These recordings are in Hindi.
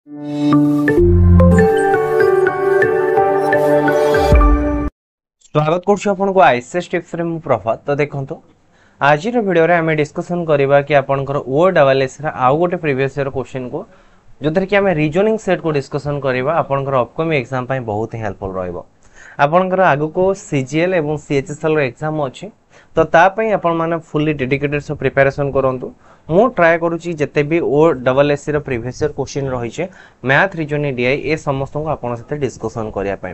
स्वागत करुँ आईसीएस टिप्स रे मु प्रभात। तो देखो आज वीडियो रे आम डिस्कसन करबा कि आपनकर ओडब्ल्यूएस रा आउ गोटे प्रीवियस ईयर क्वेश्चन को जोथर कि आम रीजनिंग सेट को डिस्कसन करबा आपनकर अपकमिंग एग्जाम पई बहुत ही हेल्पफुल रहइबो। आपनकर आगु को सीजीएल एवं सीएचएसएल रो एग्जाम अछि तो ता पई आपन माने फुल्ली डेडिकेटेड सो प्रिपरेशन करंतु। मु ट्राई करूची जते भी ओडब्ल्यूएस रो प्रीवियस ईयर क्वेश्चन रही छे मैथ रीजनिंग डीआई ए समस्त को आपन साथे डिस्कसन करिया पई।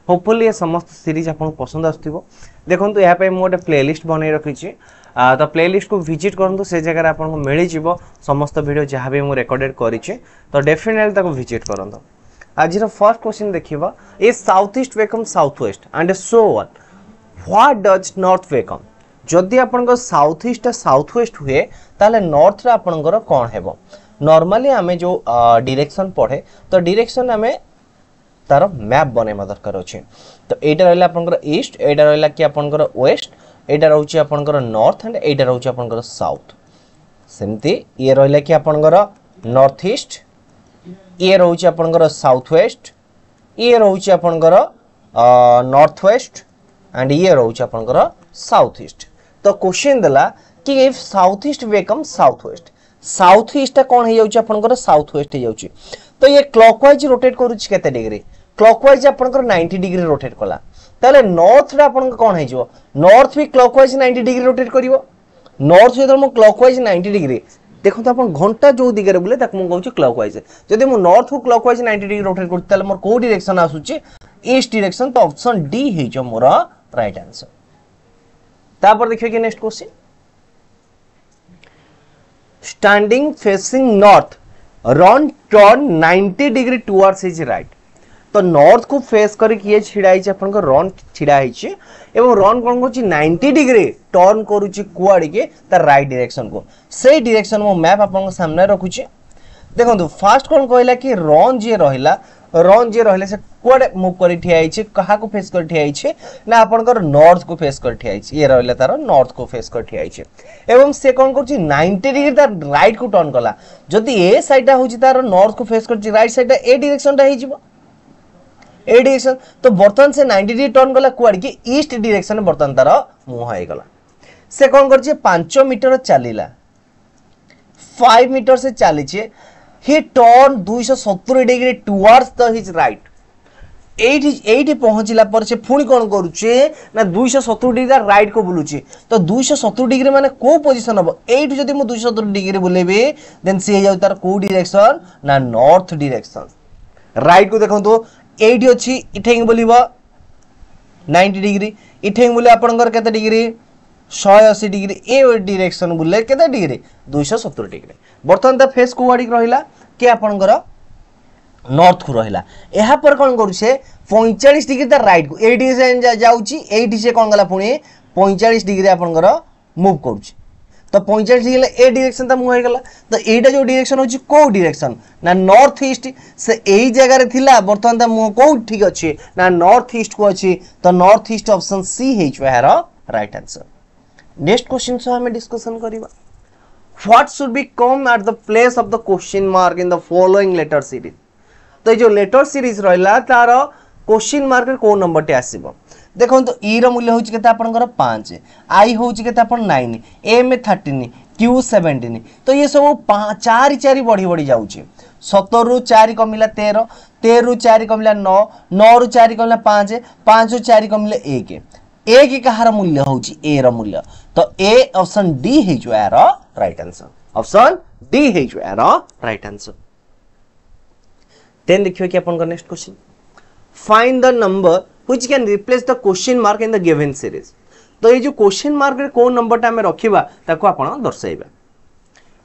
होपफुली ये समस्त सीरीज आपको पसंद आसथिबो। देखंतु यहाँ पे मु गोटे प्लेलिस्ट बनै रखिछि तो प्लेलिस्ट को विजिट करंतु से जगह आपको मिल जिवो समस्त वीडियो जहाँ भी मु रिकॉर्डेड करिछि तो डेफिनेटली ताको विजिट करंतु। आज रो फर्स्ट क्वेश्चन देखिबा ए south east become south west and so on what does north become. जदि आपनको साउथ ईस्ट साउथ वेस्ट हुए ताले नॉर्थ रे आपनकर कोन हेबो। नॉर्मली हमें जो डायरेक्शन पढ़े तो डायरेक्शन हमें तार मैप बनेमा दरकार अछि। तो एटा रहला आपनकर ईस्ट, एटा रहला कि आपनकर वेस्ट, एटा रहउछि आपनकर नॉर्थ एंड एटा रहउछि आपनकर साउथ। सेमती ये रहला कि आपनकर नॉर्थ ईस्ट, ये रहउछि आपनकर साउथ वेस्ट, ये रहउछि आपनकर नॉर्थ वेस्ट एंड ये रहउछि आपनकर साउथ ईस्ट। तो क्वेश्चन देला कि if south east become south west, south east कोन हे जाउछि आपनकर साउथ वेस्ट हे जाउछि। तो ये क्लॉकवाइज रोटेट करूछि केते डिग्री, क्लॉकवाइज आपनकर 90 डिग्री रोटेट कला ताले नॉर्थ रे आपन कोन हे जो नॉर्थ भी क्लॉकवाइज 90 डिग्री रोटेट करिवो। नॉर्थ जेदर मो क्लॉकवाइज 90 डिग्री देखो तो अपन घंटा जो दिगरे बुले ताक मु कहूछि क्लॉकवाइज। जदि मु नॉर्थ को क्लॉकवाइज 90 डिग्री रोटेट करत ताले मोर को डायरेक्शन आसुछि ईस्ट डायरेक्शन। तो ऑप्शन डी हे जो मोर राइट आंसर। तापर देखियो कि next question standing facing north run turn 90 degree towards his right. तो नॉर्थ को फेस कर किए छिड़ा हिच अपन को रन छिड़ा हिच एवं रन कोन को 90 डिग्री टर्न करूची कुआडी के त राइट डायरेक्शन को। से डायरेक्शन मो मैप अपन को सामने रखुची। देखंतु फास्ट कोन कहला कि रन जे रहला से कुआडे मूव कर ठिया हिच कहा को फेस कर ठिया हिच ना अपन को नॉर्थ को फेस कर ठिया हिच। ये रहला तार नॉर्थ को फेस कर ठिया हिच एवं से कोन करची 90 डिग्री तार राइट को टर्न कला। जदि ए साइड होची तार नॉर्थ को फेस करची राइट साइड ए डायरेक्शन ता हे जिवो ए डायरेक्शन। तो बर्तन से 90 डिग्री टर्न गला कुआडी के ईस्ट डायरेक्शन बर्तन तार मुह हे गला। से कोन करची 5 मीटर चलीला 5 मीटर से चलीचे he turned 270 degree towards the his right. एठी पहुंचला पर से पुणी कोन करूचे ना 270 डिग्री राइट को बुलुची। तो 270 डिग्री माने को पोजीशन हबो एठी जदी मु 270 डिग्री बुलेबे देन से जाउ तार को डायरेक्शन ना नॉर्थ डायरेक्शन। राइट को देखंतो एठी अछि इठेंग बोलिबो 90 डिग्री, इठेंग बोले आपनकर केते डिग्री 180 डिग्री, ए डायरेक्शन बुले केते डिग्री 270 डिग्री। बर्तन त फेस को वाडी रहिला के आपनकर नॉर्थ को रहिला। एहा पर कोन करू से 45 डिग्री त राइट को एडी से जाउची एडी से कोन गला पुनी 45 डिग्री आपनकर मूव करूची। तो 45 डिग्री ए डायरेक्शन त मूव हे गला। तो एटा जो डायरेक्शन होची को डायरेक्शन ना नॉर्थ ईस्ट से एई जगह रे थिला बर्तन त मूव को ठीक अछि ना नॉर्थ ईस्ट को अछि। तो नॉर्थ ईस्ट ऑप्शन सी हे छ हेर राइट आंसर। नेक्स्ट क्वेश्चन से हमें डिस्कशन करिबा what should be come at the place of the question mark in the following letter series. तो जो लेटर सीरीज रहला तार क्वेश्चन मार्क को नंबर टे आसीबो। देखो तो ई रो मूल्य होची केता आपनकर 5, आई होची केता आपन 9, ए में 13, क्यू 17। तो ये सब 4 बढ़ी जाउची। 17 रु 4 कमिला 13, 13 रु 4 कमिला 9, 9 रु 4 कमिला 5, 5 रु 4 कमिला 1। एक कहार मूल्य होची ए रो मूल्य। तो ए ऑप्शन डी हे जो एरो राइट आंसर। ऑप्शन डी हे जो एरो राइट आंसर। देन देखियो कि अपन का next question find the number which can replace the question mark in the given series. तो ये जो क्वेश्चन मार्क रे को नंबर टा हमें रखिबा ताको आपण दर्शाइबा।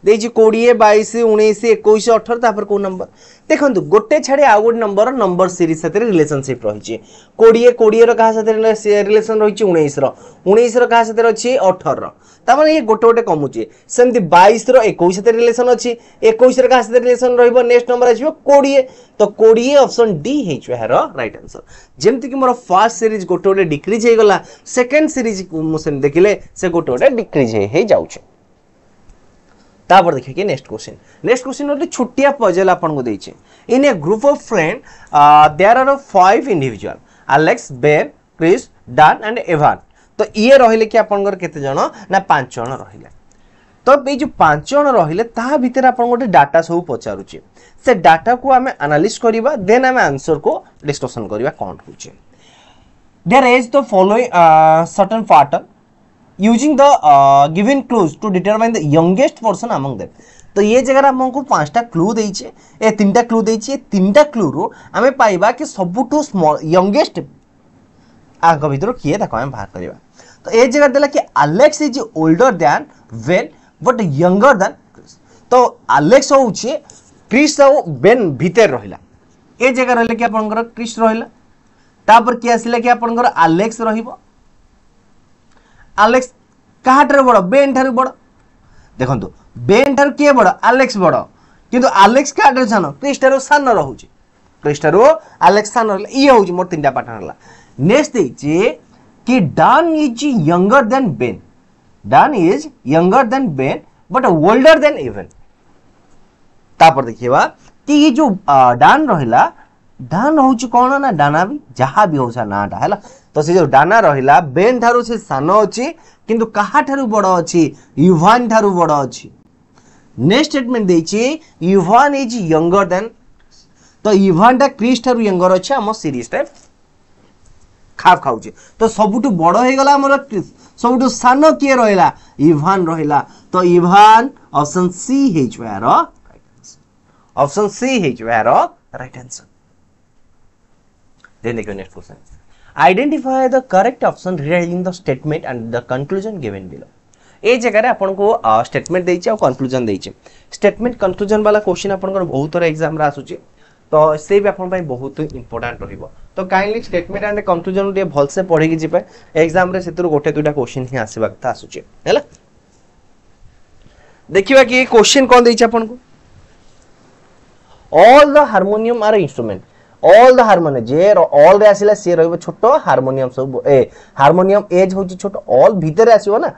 देजी 20 22 19 21 18 तापर को नंबर देखंतु गोटे छाडी आ गोटे नंबर सीरीज साथे रिलेशनशिप रहिछि। 20 रो कहा साथे रिलेशन रहिछि 19 रो कहा साथे रहिछि 18 रो। ता माने ये गोटे गोटे कमुछि। सेमति 22 रो 21 साथे रिलेशन अछि, 21 रो कहा साथे रिलेशन रहइबो नेक्स्ट नंबर आछिबो 20। तो 20 ऑप्शन डी हेछु हेरो राइट आंसर। जेमति कि मोर फर्स्ट सीरीज गोटे गोटे डिक्रीज हे गला, सेकंड सीरीज मु सेम देखिले से गोटे गोटे डिक्रीज हे जाउछि। तापर देखिए कि नेक्स्ट क्वेश्चन गोटे छोटिया पजल आपको देइछे in a group of friend there are 5 individual Alex Ben Chris Dan and Evan तो ये रहिले कि आपनकर केते जण ना 5 जण रहिले तो ये जो 5 जण रहिले ता भीतर आपन गोटे डाटा सब पचारुचे से डाटा को आमे एनालिसिस करिबा देन आमे आंसर को डिस्कशन करिबा कोन होचे there is the following certain pattern using the given clues to determine the youngest person among them तो ये जगह हमको 5टा क्लू देइछे ए 3टा क्लू देइछे 3टा क्लू रो आमे पाइबा कि सबुटू स्मॉल यंगेस्ट आग भीतर किए ताको हम बाहर करबा तो ए जगह देला कि Alex is older than Ben but younger than Chris तो एलेक्स होउछे क्रिस और बेन भीतर रहिला ए जगह रहले कि आपनकर क्रिस रहिला तापर कि आसिला कि आपनकर एलेक्स रहिबो एलेक्स काहाटर बड़ बेन ठार बड़ देखंतु बेन ठार के बड़ एलेक्स बड़ किंतु एलेक्स काहाटर सान क्रिस ठार सान रहउची क्रिस ठार एलेक्स सान रहला ई होउची मोर 3टा पैटर्न हला नेक्स्ट देइचे कि Dan is younger than Ben Dan is younger than Ben but older than Evan तापर देखिबा कि ये जो डान रहिला डान होउची कोन ना डाना भी जहा भी होसा नाटा हैला तो से जो डाना रहिला बेन ठारू से सानो अछि किंतु काहा ठारू बड़ अछि इवान ठारू बड़ अछि नेक्स्ट स्टेटमेंट देछि इवान इज यंगर देन तो इवान टा क्रिस ठारू यंगर अछि हम सीरीज टा खाप खाउछि तो सबुटु बड़ हे गला हमर क्रिस सबुटु सानो के रहिला इवान रहिला तो इवान ऑप्शन सी हिज वेयर ऑप्शन सी हिज वेयर right answer then the next question identify the correct option regarding the statement and the conclusion given below ए जगह रे आपन को स्टेटमेंट देइछ और कंक्लूजन देइछ स्टेटमेंट कंक्लूजन वाला क्वेश्चन आपन को बहुत तरह एग्जाम रा आसुची तो से भी आपन भाई बहुत इंपोर्टेंट रहिबो तो काइंडली स्टेटमेंट एंड कंक्लूजन रे भल से पढी कि जिपे एग्जाम रे सेतुर गोटे दुटा क्वेश्चन ही आसीबा था आसुची हैला देखिबा कि क्वेश्चन कोन देइछ आपन को all the harmonium are instrument all the harmonium जे ऑल रे आसिला से रहबो छोटो हार्मोनियम सब ए हार्मोनियम एज होची छोटो ऑल भीतर आसीबो ना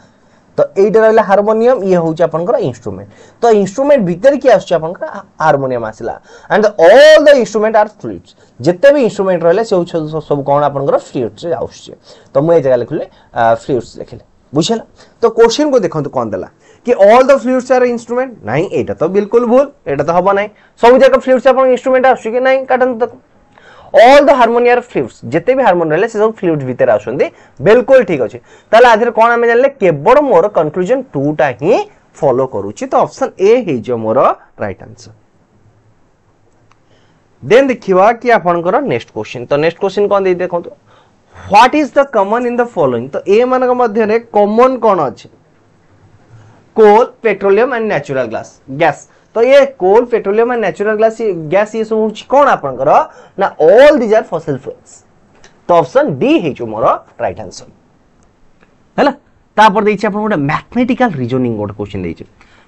तो एटा रहला हार्मोनियम ये होची आपनकर इंस्ट्रूमेंट तो इंस्ट्रूमेंट भीतर की आछी आपनकर हार्मोनियम आसिला and all the instrument are fluids जत्ते भी इंस्ट्रूमेंट रहले से सब कोन आपनकर फ्लूइड्स आउछ तो मैं ए जगह लिखले फ्लूइड्स लिखले बुझला तो क्वेश्चन को देखंतु कोन देला कि all the flutes are instrument नहीं एटा तो बिल्कुल भूल एटा तो हबो नहीं सब जगह फ्लूइड्स आपन इंस्ट्रूमेंट आछी कि नहीं काटन तक ऑल द हार्मोनियम फ्लूइड्स जते भी हार्मोनियम रहले से सब फ्लूइड्स भीतर आछंदी बिल्कुल ठीक अछि ताले आधर कोन हमें जानले केवल मोर कंक्लूजन 2 टा ही फॉलो करूची तो ऑप्शन ए हे जो मोर राइट आंसर देन देखिवा कि आपनकर नेक्स्ट क्वेश्चन तो नेक्स्ट क्वेश्चन कोन दे देखंतु what is the common in the following तो ए मानक मध्य रे कॉमन कोन अछि coal petroleum and natural gas तो ये coal petroleum and natural gas ये सब कौन आपनकर ना all these are fossil fuels तो ऑप्शन डी हे जो मोर राइट आंसर हैला तापर देछि आपन गोटे मैथमेटिकल रीजनिंग गोटे क्वेश्चन देछि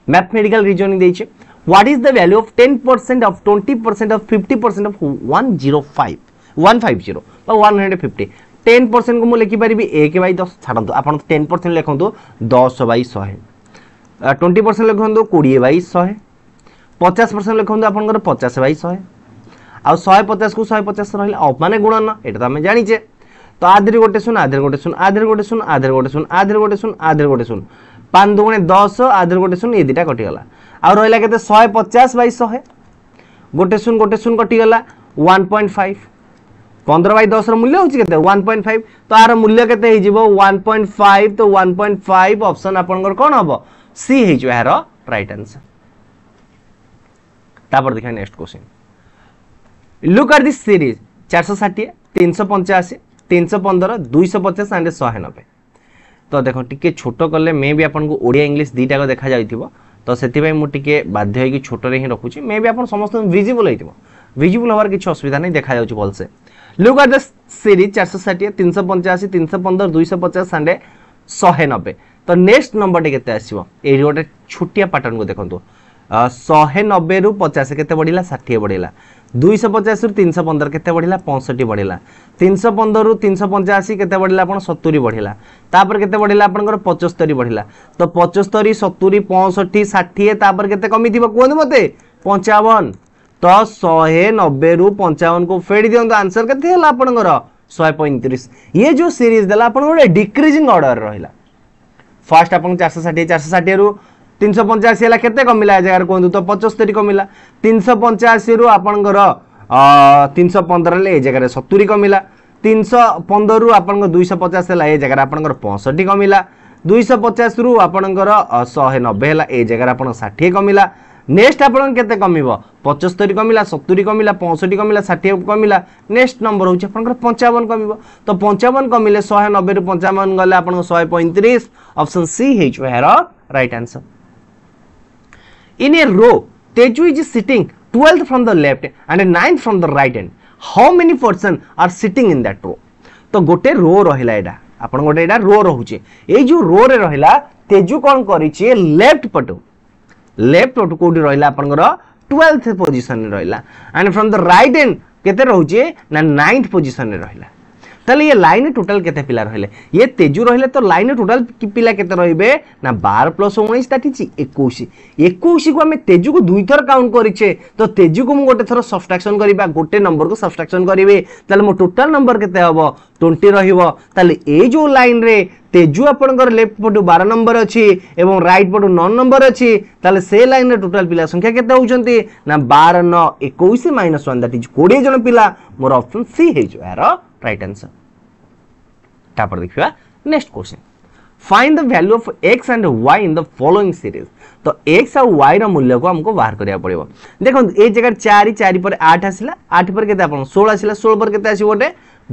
मैथमेटिकल रीजनिंग देछि what is the value of 10% of 20% of 50% of 150 150 10% को मु लिखि परिबी 1/10 छाडंतु आपन 10% लिखंतु 10/100 20% लिखंतु 20/100 50% लिखंतु आपनकर 50/100 आ 150 को 150 रहिला माने गुणन एटा त हम जानि जे तो आधर गोटे सुन आधर गोटे सुन आधर गोटे सुन आधर गोटे सुन आधर गोटे सुन आधर गोटे सुन 5 दुगुणे 10 आधर गोटे सुन ये दिटा कटि गला आ रहिला केते 150/100 गोटे सुन कटि गला 1.5 15/10 र मूल्य होची केते 1.5 तो आर मूल्य केते हे जिवो 1.5 तो 1.5 ऑप्शन आपनकर कोन हबो सी हे जो यार राइट आंसर तापर देखा next question look at this series 460 385 315 250 and 190 तो देखो टिके छोट कले मे भी आपन को ओडिया इंग्लिश दीटा को देखा जाइथिबो तो सेति भाई मु टिके बाध्य होई कि छोट रे ही रखुची मे भी आपन समस्त विजिबल होइथिबो विजिबल होवार किछ असुविधा नहीं देखा जाउची बोल से look at this series 460 385 315 250 and 190 तो नेक्स्ट नंबर टे केते आसीबो ए गोटे छोटिया पैटर्न को देखंतु 190 रु 50 केते बढ़िला 60 बढ़िला 250 रु 315 केते बढ़िला 65 बढ़िला 315 रु 385 केते बढ़िला आपण 70 बढ़िला तापर केते बढ़िला आपण 75 बढ़िला तो 75 70 65 60 तापर केते कमी थिबो कोन मते 55 तो 190 रु 55 को फेडी दियंतो आंसर केते हला आपण 135 ये जो सीरीज देला आपण डिक्रीजिंग ऑर्डर रहिला फर्स्ट अपन 460 रु 385 हला केते कमिला जगार कोंदु तो 75 कमिला 385 रु आपनकर 315 ले ए जगार 70 कमिला 315 रु आपनकर 250 हला ए जगार आपनकर 65 कमिला 250 रु आपनकर 190 हला ए जगार आपन 60 कमिला नेक्स्ट आपन केते कमिवो 75 कमिला 70 कमिला 65 कमिला 60 कमिला नेक्स्ट नंबर होची आपनकर 55 कमिवो तो 55 कमिले 190 रु 55 गले आपन 135 ऑप्शन सी हेच हेरो right answer in a row Teju is sitting 12th from the left and 9th from the right end how many person are sitting in that row तो गोटे रो रहिला एडा आपन गोटे एडा रो रहउचे ए जो रो रे रहिला तेजु कोन करिचे लेफ्ट पटो कोडी रहिला आपन 12th पोजीशन रे रहिला and from the right and केते रहउचे ना 9th पोजीशन रे रहिला ताले ये लाइन टोटल केते पिला रहले ये तेजु रहले तो लाइन टोटल पिला केते रहिबे ना 12 + 19 दैट इज 21 को हमें तेजु को दुई थर काउंट करिचे तो तेजु को मु गोटे थर सब्ट्रैक्शन करिबा गोटे नंबर को सब्ट्रैक्शन करिवे ताले मो टोटल नंबर केते हबो 20 रहिबो ताले ए जो लाइन रे तेजु आपनकर लेफ्ट पटु 12 नंबर अछि एवं राइट पटु 9 नंबर अछि ताले से लाइन रे टोटल पिला संख्या केते होउचंती ना 12 9 21 - 1 दैट इज 20 जन पिला मोर ऑप्शन सी हे जो यार राइट आंसर तापर देखिबा next question find the value of x and y in the following series तो x और y रा मूल्य को हमको बाहर करिया पड़िबो देखो ए जगह 4 4 पर 8 आसिला 8 पर केते आपन 16 आसिला 16 पर केते आसीबो ओटे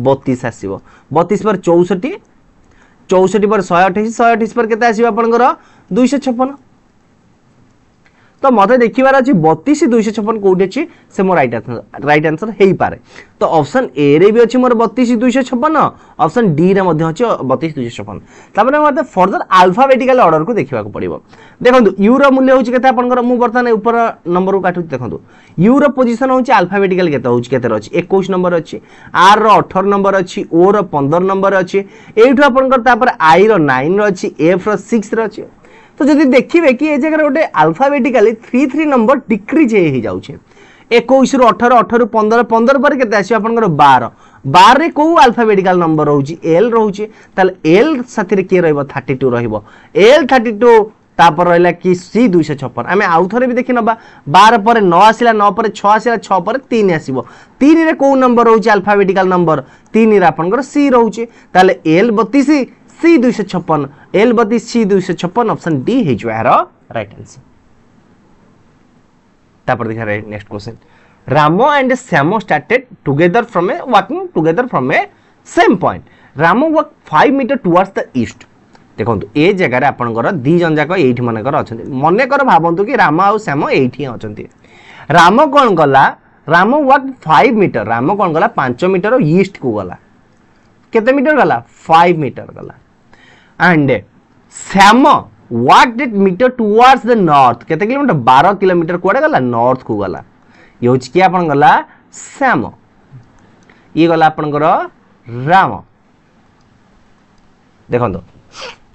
32 आसीबो 32 पर 64 64 पर 128 128 पर केते आसीबो आपनकर 256 तो मते देखिबार अछि 32 256 कोठी अछि से मोर राइट आंसर हेई पारे तो ऑप्शन ए रे भी अछि मोर 32 256 ऑप्शन डी रे मध्ये अछि 32 256 तापर मते फर्दर अल्फाबेटिकल ऑर्डर को देखिबा को पड़िबो देखंतु यू रो मूल्य होछि केते आपनकर मु बर्तन ऊपर नंबर को काटु देखंतु यू रो पोजीशन होछि अल्फाबेटिकल केते होछि केते अछि 21 नंबर अछि आर रो 18 नंबर अछि ओ रो 15 नंबर अछि एठु आपनकर तापर आई रो 9 रो अछि एफ रो 6 रो अछि तो जदि देखिबे कि ए जगह गोटे अल्फाबेटिकली 3 नंबर डिक्रीज हे जाउछे 21 रु 18 18 रु 15 15 पर केते आसी आपनकर 12 12 रे को अल्फाबेटिकल नंबर रहउची एल रहउची ताले एल साथी रे के रहइबो 32 रहइबो एल 32 तापर रहला कि सी 256 आमे आउ थरे भी देखि नबा 12 पर 9 आसिला 9 पर 6 आसिला 6 पर 3 आसीबो 3 रे को नंबर रहउची अल्फाबेटिकल नंबर 3 रे आपनकर सी रहउची ताले L 32 C 256 L 32 C 256 option D हे जो यार राइट आंसर तापर देखा रे next question Ramo and Shyamo started together from a walking together from a same point Ramo walk 5 metre towards the east देखंतु ए जगह रे आपनकर दी जन जाक एठी मानकर अछंती मने कर भाबंतु कि राम आ श्याम एठी अछंती राम कोन गला राम वॉक 5 मीटर राम कोन गला 5 मीटर ईस्ट को गला केते मीटर गला 5 मीटर गला and Shyam walked it meter towards the north केते किलोमीटर 12 किलोमीटर कोडे गला नॉर्थ को गला ये होच कि आपन गला श्याम ये गला आपन राम देखंतो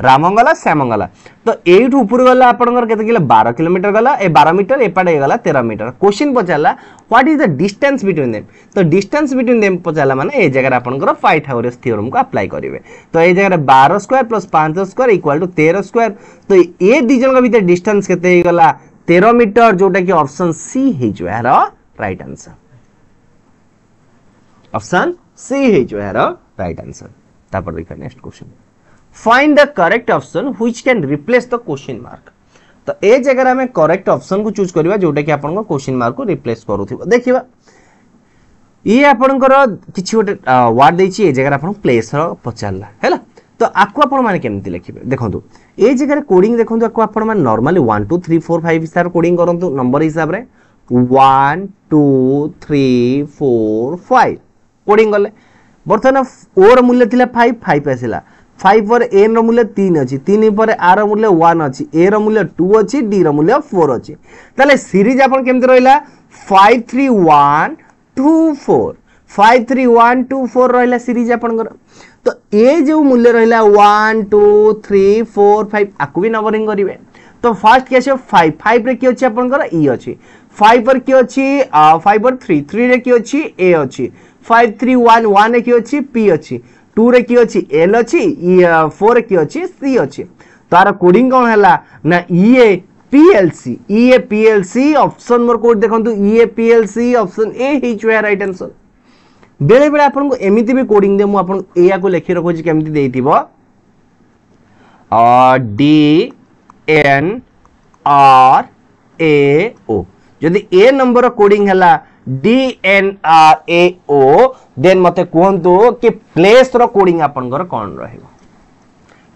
राम गला श्याम गला तो एठ ऊपर गला आपन केते किलो 12 किलोमीटर गला ए 12 मीटर एपाडे गला 13 मीटर क्वेश्चन पचाला what is the distance between them तो डिस्टेंस बिटवीन देम पचाला माने ए जगह आपन पाइथागोरस थ्योरम को अप्लाई करिवे तो ए जगह 12 square plus 5 square equal to 13 square तो ए दी जन के भीतर डिस्टेंस केते हे गला 13 मीटर जोटा कि ऑप्शन सी हे जो है राइट आंसर ऑप्शन सी हे जो है राइट आंसर तापर देखा next question find the correct option which can replace the question mark तो ए जगह में करेक्ट ऑप्शन को चूज करबा जोटा कि आपन को क्वेश्चन मार्क को रिप्लेस करूथिबो देखिबा ये आपन किछि गोटे वर्ड देछि ए जगह आपन प्लेस रो पचारला हैला तो आकु आपन माने केमति लिखिबे देखंतु ए जगह कोडिंग देखंतु आकु आपन माने नॉर्मली 1 2 3 4 5 हिसाब कोडिंग करंतु नंबर हिसाब रे 1 2 3 4 5 कोडिंग गले बर्तन ओर मूल्य थिला 5 5 आसिला 5 पर a रो मूल्य 3 अछि 3 पर r रो मूल्य 1 अछि a रो मूल्य 2 अछि d रो मूल्य 4 अछि ताले सीरीज आपण केमति रहला 5 3 1 2 4 5 3 1 2 4 रहला सीरीज आपण तो ए जो मूल्य रहला 1 2 3 4 5 आकु भी नंबरिंग करिवे तो फर्स्ट के आछे 5 5 रे की अछि आपनकर ई अछि 5 पर की अछि 5 पर 3 3 रे की अछि a अछि 5 3 1 1 रे की अछि p अछि 2 रे की अछि l अछि 4 रे की अछि c अछि तार कोडिंग कोन हला ना ईए पीएलसी ऑप्शन मोर कोड देखंतु ईए पीएलसी ऑप्शन ए हिच वे राइट आंसर बेले बेले आपन को एमिति भी कोडिंग दे मु आपन एया को लेखि रखो जी केमिति देइतिबो डी एन आर ए ओ जदि ए नंबर कोडिंग हला D N R A O then मते कहंतु कि प्लेस रो कोडिंग आपन घर कोन रहइबो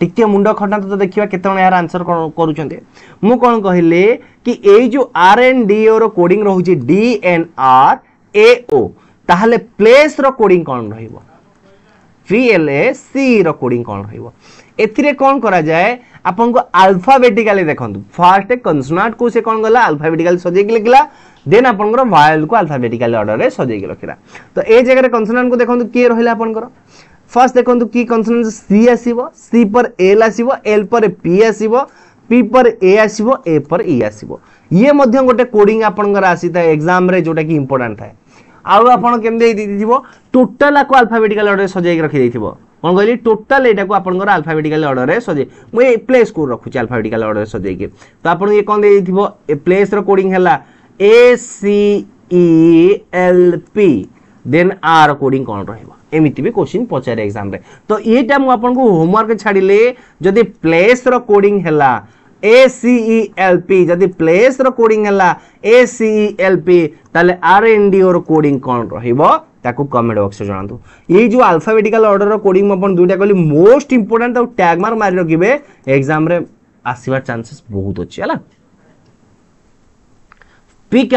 टिके मुंड खटांत तो देखिबा केतन यार आंसर करूछन्ते मु कोन कहिले कि ए जो आर एन डी ओ रो कोडिंग रहउची D N R A O ताहले प्लेस रो कोडिंग कोन रहइबो पीएलसी रो कोडिंग कोन रहइबो एथिरे कोन करा जाय आपन को अल्फाबेटिकली देखंतु फर्स्ट कंसोनेंट को से कोन गला अल्फाबेटिकली सजे के लिखला देन आपन को वायल को अल्फाबेटिकली ऑर्डर रे सजे के रखिरा तो ए जगह रे कंसोनेंट को देखंतु के रहइला आपन को फर्स्ट देखंतु की कंसोनेंट सी आसीबो सी पर एल आसीबो एल पर पी आसीबो पी पर ए आसीबो ए पर ई आसीबो ये मध्य गोटे कोडिंग आपन को आसीता एग्जाम रे जोटा की इंपोर्टेंट थाए आउ आपण केम दे दिथिबो टोटल को अल्फाबेटिकल ऑर्डर सजे के रखि देथिबो कोन कहली टोटल एटा को आपण अल्फाबेटिकल ऑर्डर रे सजे मु प्लेस को रखु छी अल्फाबेटिकल ऑर्डर सजे के तो आपण ये कोन दे दिथिबो ए प्लेस रो कोडिंग हला A C E L P then आर कोडिंग कोन रहइबो एमिति भी क्वेश्चन पचारे एग्जाम रे तो एटा मु आपण को होमवर्क छाडिले जदी प्लेस रो कोडिंग हला ACELP जदि प्लेस रो कोडिंग हला ACELP ताले RND रो कोडिंग कोन रहइबो ताकू कमेंट बॉक्स में जणातु ये जो अल्फाबेटिकल ऑर्डर रो कोडिंग म अपन दुटा कहली मोस्ट इंपोर्टेंट तो टैग मार्क मारि रखिबे एग्जाम रे आसीबा चांसेस बहुत अछि हला पिक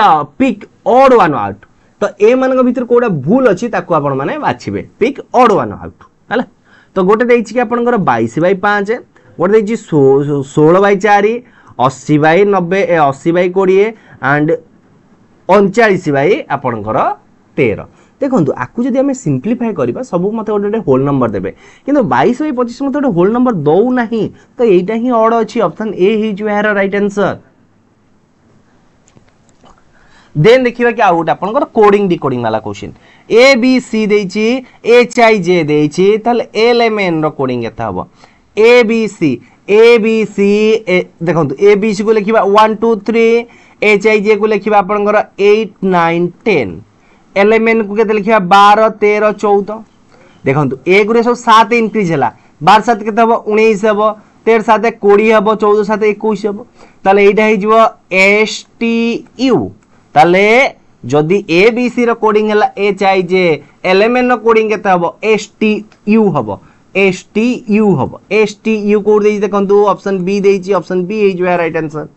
ऑड वन आउट तो ए मानक भीतर कोडा भूल अछि ताकू आपण माने बाछिबे पिक ऑड वन आउट हला तो गोटे देछि कि आपनकर 22/5 गोटे देछि 16/4 80/90 80/20 एंड 39 आपनकर 13 देखंतु आकु जदि हमें सिंपलीफाई करबा सब मते गोटे होल नंबर देबे किंतु 22/25 मते गोटे होल नंबर दौ नाही तो एटा ही ऑड अछि ऑप्शन ए ही जो है राइट आंसर देन देखिबा कि आउट आपनकर कोडिंग डिकोडिंग वाला क्वेश्चन ए बी सी देछि एच आई जे देछि ताले एल एम एन रो कोडिंग केता हबो ए बी सी देखंतु ए बी सी को लिखिबा 1 2 3 एच आई जे को लिखिबा आपनकर 8 9 10 एल एम एन को केते लिखिबा 12 13 14 देखंतु ए गुरे सब 7 इंक्रीज हला 12 7 केते हबो 19 हबो 13 7 20 हबो 14 7 21 हबो ताले एटा हि जिवो एस टी यू ताले जदि ए बी सी रो कोडिंग हला H I J L M N रो कोडिंग केते हबो एस टी यू हबो एस टी यू हबो एस टी यू कोड देछि देखंतु ऑप्शन बी देछि option B is right answer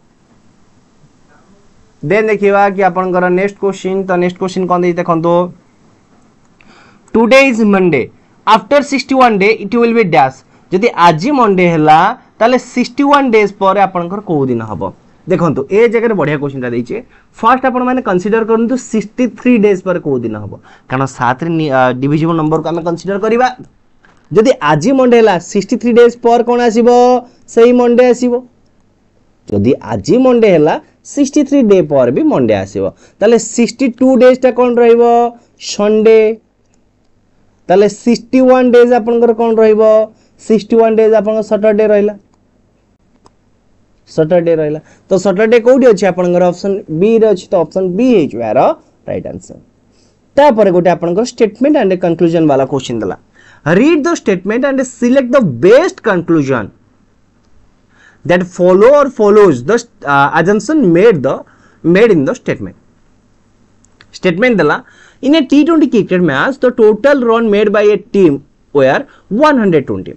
then देखिबा कि आपनकर नेक्स्ट क्वेश्चन तो नेक्स्ट क्वेश्चन कोन देछि देखंतु today is Monday after 61 day it will be dash जदि आज मंडे हला ताले 61 डेज पर आपनकर को दिन हबो देखंतु ए जगह बढ़िया क्वेश्चन ता देछि फर्स्ट आपण माने कंसीडर करंतु 63 डेज पर को दिन हबो कारण 7 रे डिविजिबल नंबर को हम कंसीडर करिबा जदि आज मंडे हला 63 डेज पर कोन आसीबो सही मंडे आसीबो जदि आज मंडे हला 63 डे पर भी मंडे आसीबो ताले 62 डेज ता कोन रहइबो संडे ताले 61 डेज आपनकर कोन रहइबो 61 डेज आपन सैटरडे रहइला सैटरडे रहइला तो सैटरडे कोडी अछि आपनकर ऑप्शन बी रे अछि तो ऑप्शन बी हे जो यार राइट आंसर ता पर गोटे आपनकर स्टेटमेंट एंड कंक्लूजन वाला क्वेश्चन दला read the statement and select the best conclusion that follow or follows the assumption made in the statement dala in a T20 cricket match the total run made by a team were 120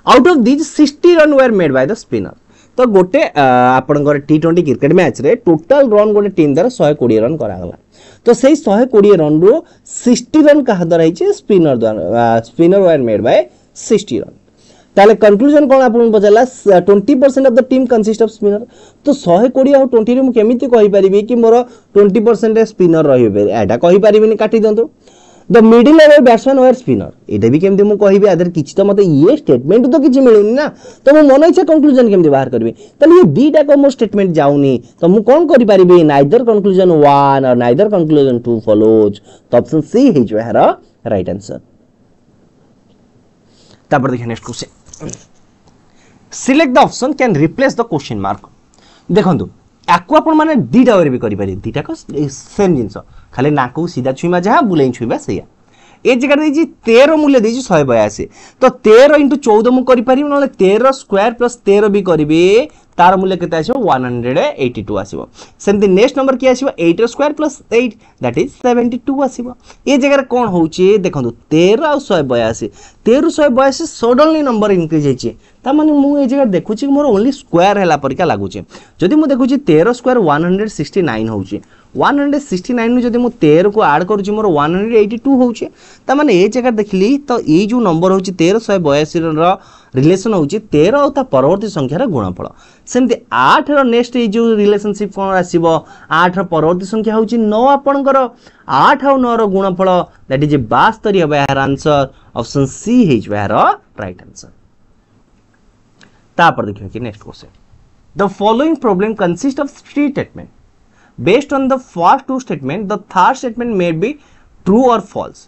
out of these 60 run were made by the spinner तो गोटे आपनकर T20 क्रिकेट मैच रे टोटल रन गोटे टीम द्वारा 120 रन करा गला तो सही 120 रन रो 60 रन कहा द्वारा हिचे स्पिनर द्वारा spinner were made by 60 run ताले कंक्लूजन कोन आपन पचला 20% of the team consist off spinner तो 120 और 20 रे मु केमिति कहि परिबे कि मोर 20% स्पिनर रहिबे एटा कहि परिबेनी काटी दंतो the middle level batsman or spinner एटा भी केमति मु कहिबे आदर किछि तो मते ये स्टेटमेंट तो किछि मिलुनी ना तो मु मन इच्छा कंक्लूजन केमति बाहर करबे ताले ये बीटा को मो स्टेटमेंट जाउनी तो मु कोन करि परिबे नाइदर कंक्लूजन 1 और नाइदर कंक्लूजन 2 फॉलोज तो ऑप्शन सी हे जो है राइट आंसर तापर देखिए next question select the option can replace the question mark देखंतु आकु आपण माने दीटा वे भी करि पारि दीटा को सेम जिंस खाली नाकू सीधा छुईमा जहाँ बुलेई छुईबा सैया ए जगह देजी 13 मूल्य देजी 182 तो 13 × 14 मु करि पारि नले 13 स्क्वायर प्लस 13 भी करिवे तार मूल्य केते आसीबो 182 आसीबो सेमति नेक्स्ट नंबर की आसीबो 8 स्क्वायर प्लस 8 दैट इज 72 आसीबो ए जगह कोन होउची देखंतु 13 और 182 13 182 सडनली नंबर इंक्रीज हेची ता माने मु ए जगह देखुची मोर ओनली स्क्वायर हैला परिका लागुची जदि मु देखुची 13 स्क्वायर 169 होउची 169 नु जदि मु 13 को ऐड करूची मोर 182 होउची ता माने ए जगह देखली तो ए जो नंबर होउची 13 182 रो रिलेशन होउची 13 और ता परवर्ती संख्या रा गुणनफल सेमति 8 रो नेक्स्ट ए जो रिलेशनशिप कोन आसीबो 8 रो परवर्ती संख्या होउची 9 आपनकर 8 और 9 रो गुणनफल दैट इज 72 हबे यार आंसर ऑप्शन सी हे जो यार राइट आंसर तापर देखियो कि next question the following problem consist of three statement based on the first two statement the third statement may be true or false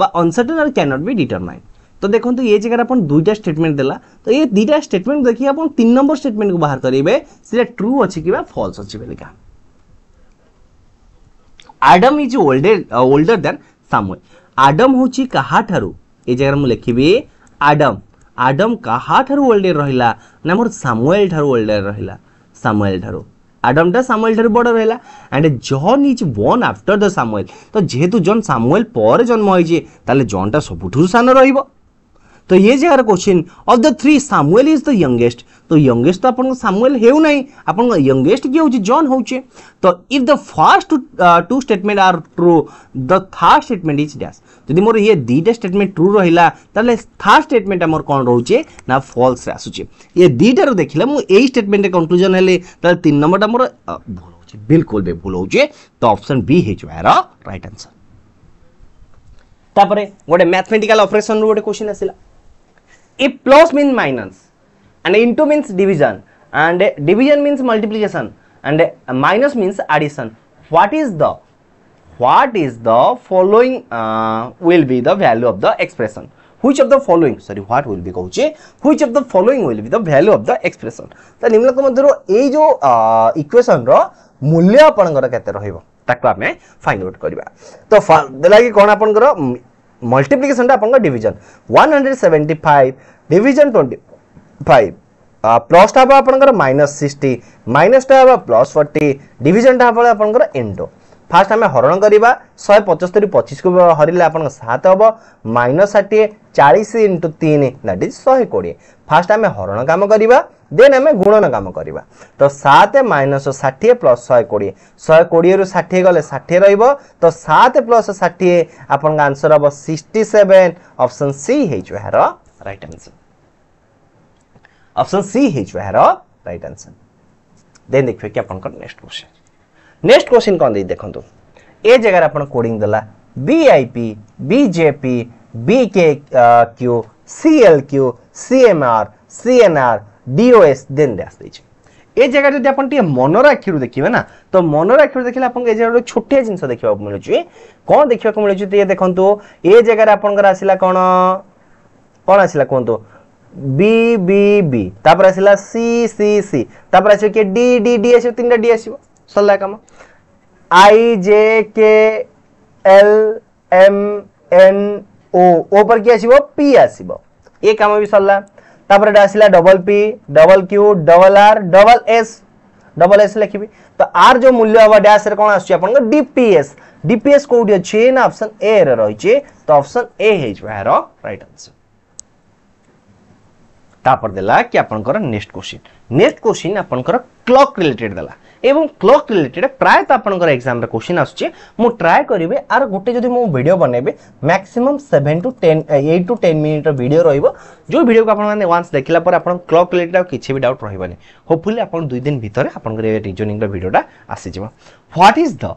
but uncertain or cannot be determined तो देखो तो ये जगह अपन दुईटा स्टेटमेंट देला तो ये दुईटा स्टेटमेंट देखिए अपन 3 नंबर स्टेटमेंट को बाहर करिवे से ट्रू अछि कि फॉल्स अछि बेलिका Adam is older than Samuel Adam होची कहा ठारू ए जगह मु लिखिबे एडम कहा ठारू ओल्डर रहिला ना मोर सामुएल ठारू ओल्डर रहिला सामुएल ठारू एडम टा सामुएल ठारू बड़ रहला and John is born after the Samuel तो जेहेतु जॉन सामुएल पर जन्म होइजे ताले जॉन टा सबुठु सान रहिबो तो ये जगह question of the three Samuel is the youngest तो यंगेस्ट तो अपन सामुएल हेउ नहीं अपन यंगेस्ट की होची जॉन होचे तो if the first two statement are true the third statement is dash यदि मोर ये दीटा स्टेटमेंट ट्रू रहिला ताले थर्ड स्टेटमेंट हमर कोन रहउचे ना फॉल्स रे आसुचे ये दीटा रो देखिला मु एई स्टेटमेंट रे कंक्लूजन हेले ताले 3 नंबर हमर भूल होचे बिल्कुल बे भूल होचे तो ऑप्शन बी हे जो है राइट आंसर तापरे गोटे मैथमेटिकल ऑपरेशन रो गोटे question आसिला if plus means minus and into means division and division means multiplication and minus means addition what is the following will be the value of the expression which of the following sorry what will be कहूचे which of the following will be the value of the expression तो निम्नलिखित मध्यरो ए जो इक्वेशन रो मूल्य आपनकर केते रहइबो ताको हमें फाइंड आउट करबा तो देला कि कोन आपनकर मल्टीप्लिकेशन टा अपन डिवीजन 175 डिवीजन 25 प्लस टा अपन -60 माइनस टा प्लस 40 डिवीजन टा अपन इनटू फास्ट हमें हरण करबा 175 25 को हरिले अपन 7 हबो -60 40 * 3 दैट इज 120 फास्ट हमें हरण काम करबा देन हमें गुणन काम करबा तो 7 - 60 प्लस 120 120 रु 60 गले 60 रहइबो तो 7 प्लस 60 अपन का आंसर हबो 67 ऑप्शन सी हे जो है राइट आंसर ऑप्शन सी हे जो है राइट आंसर देन देखियो कि अपन का नेक्स्ट क्वेश्चन कोन दे देखंतु ए जगह अपन कोडिंग दला BIP BJP BKQ CLQ CMR CNR DOS then dash दैछि ए जगह जदि अपन टी मनर आखिरु देखिबे ना तो मनर आखिरु देखिले अपन ए जगह छोटे जिंस देखिबा मिलु छि कोन देखिबा को मिलु छि ते देखंतु ए जगह अपन कर आसिला कोन आसिला कोंतो बी बी बी तापर आसिला सी सी सी तापर आसियो के डी डी डी आसियो तीनटा डी आसियो सल्ला काम आई जे के एल एम एन ओ पर के आसिबो पी आसिबो ए काम भी सल्ला तापर आसिला double P double Q double R double S लिखिबी तो आर जो मूल्य हवा डैश रे कोन आछि अपन डीपीएस डीपीएस कोडी अछि ना ऑप्शन ए रे रहि छि तो ऑप्शन ए हे जो है राइट आंसर तापर देला कि आपनकर नेक्स्ट क्वेश्चन आपनकर क्लॉक रिलेटेड देला एवं क्लॉक रिलेटेड प्राय तो आपनकर एग्जाम रे क्वेश्चन आछे मु ट्राई करिवे आर गोटे जदी मु वीडियो बनेबे maximum 7 to 10 8 to 10 minute video रहइबो जो वीडियो को आपन माने वंस देखिला पर आपन क्लॉक रिलेटेड किछि भी डाउट रहइबनी होपफुली आपन 2 दिन भीतर आपनकर रीजनिंग रो वीडियोटा आसी जिवो what is the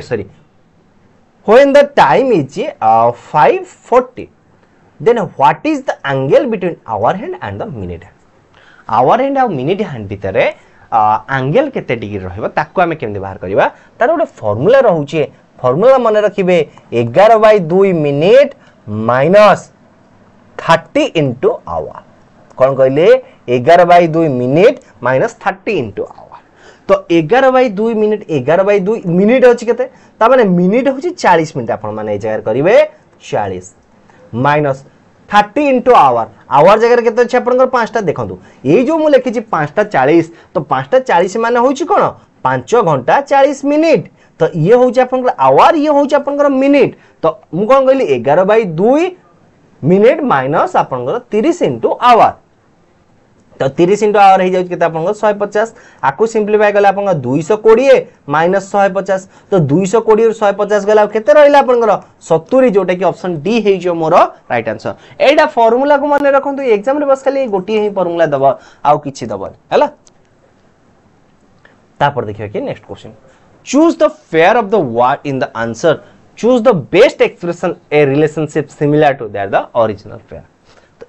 sorry when the time is 5:40 then what is the angle between hour hand and the minute hand hour hand और minute hand भितर एंगल केते डिग्री रहइबो ताको हमें केमदे बाहर करबा तार गोटे फार्मूला रहउचे फार्मूला मन रखिबे 11/2 मिनिट माइनस 30 into आवर कोन कहले 11/2 मिनिट माइनस 30 into आवर तो 11/2 मिनिट 11/2 मिनिट होची केते ता माने मिनिट होची 40 मिनिट आपण माने ए जगह करिवे 40 माइनस 30 into आवर आवर जगह केते अछि आपनकर 5टा देखंतु ए जो मु लिखि छि 5टा 40 तो 5टा 40 माने होची कोन 5 घंटा 40 मिनिट तो ये होची आपनकर आवर ये होची आपनकर मिनिट तो मु कोन कहली 11/2 मिनिट माइनस आपनकर 30 into आवर तो 30 into आवर हो जाउछ केते आपन 150 आकु सिंपलीफाई गला आपन 220 माइनस 150 तो 220 और 150 गला केते रहइला आपन 70 जोटा कि ऑप्शन डी हे जो मोर राइट आंसर एडा फार्मूला को माने रखंतु एग्जाम रे बस खाली गोटी ही फार्मूला दबा आउ किछि दबा हैला तापर देखियो कि next question choose the pair of the word in the answer choose the best expression a relationship similar to that the original pair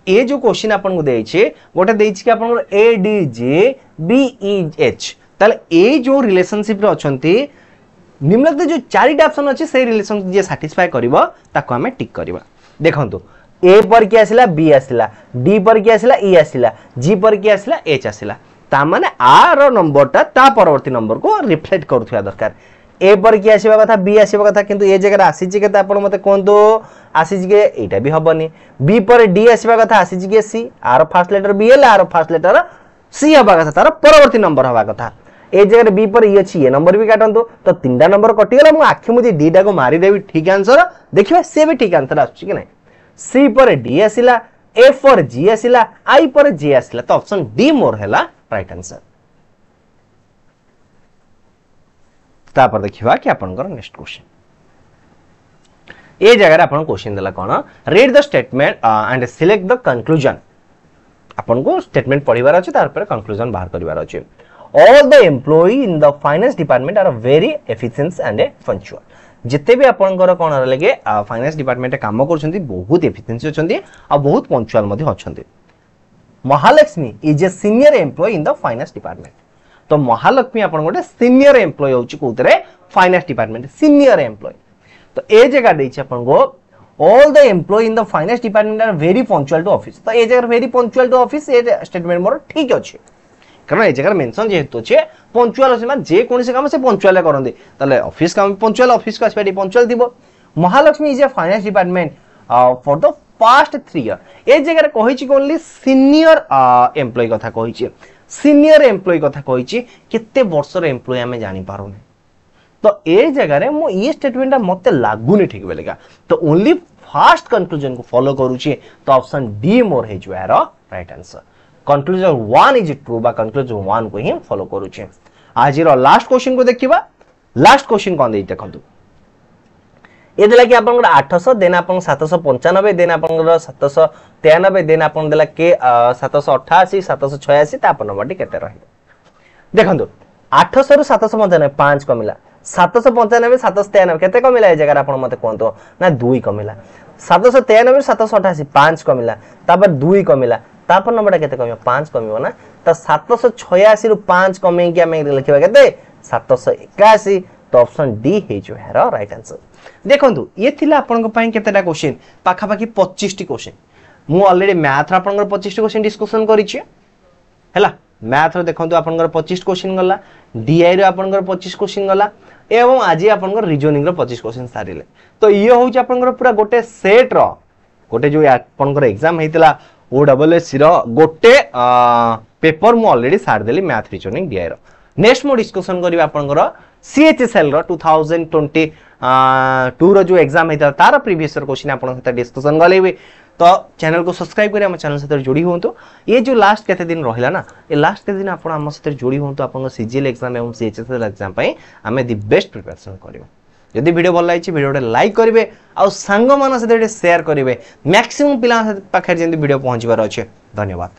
ए जो क्वेश्चन आपन को देइ छे गोटे देइ छे कि आपन A D J B E H ताले ए जो रिलेशनशिप रे अछंती निम्नलिखित जो चारिटा ऑप्शन अछि से रिलेशन जे सैटिस्फाई करबो ताको हमें टिक करबा देखंतु ए पर के आसिला बी आसिला डी पर के आसिला ई आसिला जी पर के आसिला एच आसिला ता माने आर नंबरटा ता परवर्ती नंबर को रिफ्लेक्ट करथुया दरकार ए पर की आसीबा कथा बी आसीबा कथा किंतु ए जगह आसी छि केता आपण मते कोन दो आसी छि के एटा भी हबनी बी पर डी आसीबा कथा आसी छि K C R first letter B L R first letter C हबा कथा तार परवर्ती नंबर हबा कथा ए जगह बी पर ई अछि ए नंबर भी काटंतु तो तीनटा नंबर कटि गेला मु आखि मुजी डी टा को मारी देबी ठीक आंसर देखिबा से भी ठीक आंसर आछी कि नै सी पर डी आसीला ए पर जी आसीला आई पर जे आसीला तो ऑप्शन डी मोर हैला राइट आंसर तापर देखिबा कि आपनकर नेक्स्ट क्वेश्चन ए जगह आपन क्वेश्चन देला कोन read the statement and select the conclusion आपन को स्टेटमेंट पढिबार अछि तार पर कंक्लूजन बाहर करिवार अछि all the employee in the finance department are very efficient and punctual जिते भी आपनकर कोन लगे फाइनेंस डिपार्टमेंट काम करछंती बहुत एफिशिएंसी अछंती आ बहुत पंक्चुअल मध्ये अछंती Mahalakshmi is a senior employee in the finance department तो महालक्ष्मी आपन गोटे सीनियर एम्प्लॉय होची कोतरे फाइनेंस डिपार्टमेंट सीनियर एम्प्लॉय तो ए जगह देइ छै आपन को all the employee in the finance department are very punctual to office तो ए जगह वेरी पंक्चुअल टू ऑफिस ए स्टेटमेंट मोर ठीक अछि कारण ए जगह मेंशन जेहेतु छै पंक्चुअल अछि माने जे कोनसे काम से पंक्चुअल करंदी तले ऑफिस काम पंक्चुअल ऑफिस का आसबेडी पंक्चुअल दिबो Mahalakshmi is a finance department for the past 3 year ए जगह कहि छी ओनली सीनियर एम्प्लॉय कथा कहि छी सीनियर एम्प्लॉय कथा कहि छी केते वर्षर एम्प्लॉय हमें जानि पारुने तो ए जगह रे मो ये स्टेटमेंट मते लागुनी ठीक बेलेगा तो ओनली फास्ट कंक्लूजन को फॉलो करू छी तो ऑप्शन डी मोर हे जो यार right answer conclusion 1 is true बा कंक्लूजन 1 को ही फॉलो करू छी आज रो लास्ट क्वेश्चन को देखिबा लास्ट क्वेश्चन कोन दे देखंतु ए देला कि आपन 800 देन आपन 795 देन आपन 793 देन आपन देला के 788 786 ता आपन नंबर केते रही देखंतु 800 रु 795 5 कमिला 795 793 केते कमिला ए जगह आपन मते कोनतो ना 2 कमिला 793 788 5 कमिला तापर 2 कमिला तापर नंबर केते कमियो 5 कमियो ना त 786 रु 5 कमे कि हमें लिखिबा केते 781 तो ऑप्शन डी हे जो है राइट आंसर देखंतु ये थिला आपन को पई केतेटा क्वेश्चन पाखा पाखी 25 टी क्वेश्चन मु ऑलरेडी मैथ रा आपन 25 टी क्वेश्चन डिस्कशन करि छी हैला मैथ रो देखंतु आपन 25 क्वेश्चन गला डीआई रो आपन 25 क्वेश्चन गला एवं आज आपन रीजनिंग रो 25 क्वेश्चन सारिले तो ये हो छ आपन पूरा गोटे सेट रो गोटे जो आपन एग्जाम हेतिला ओ डबल एस रो गोटे पेपर मु ऑलरेडी सार देली मैथ रीजनिंग डीआई रो नेक्स्ट मु डिस्कशन करिवा आपन सीएचएसएल रो 2022 रो जो एग्जाम हेता तार प्रीवियस ईयर क्वेश्चन आपन सहित डिस्कशन गलेबे तो चैनल को सब्सक्राइब करें, चैनल सहित जोड़ी हूँ। ये जो लास्ट केते दिन रहा ना, ये लास्ट केते दिन आप सहित जोड़ी हूँ। आप सीजीएल एग्जाम और सीएचएसएल एग्जाम आम दि बेस्ट प्रिपरेशन करूँ। जदि वीडियो भल लगी वीडियो लाइक करेंगे और सांग मान सहित शेयर करेंगे, मैक्सिमम पिला पाखे जमी वीडियो पहुंचबार अच्छे। धन्यवाद।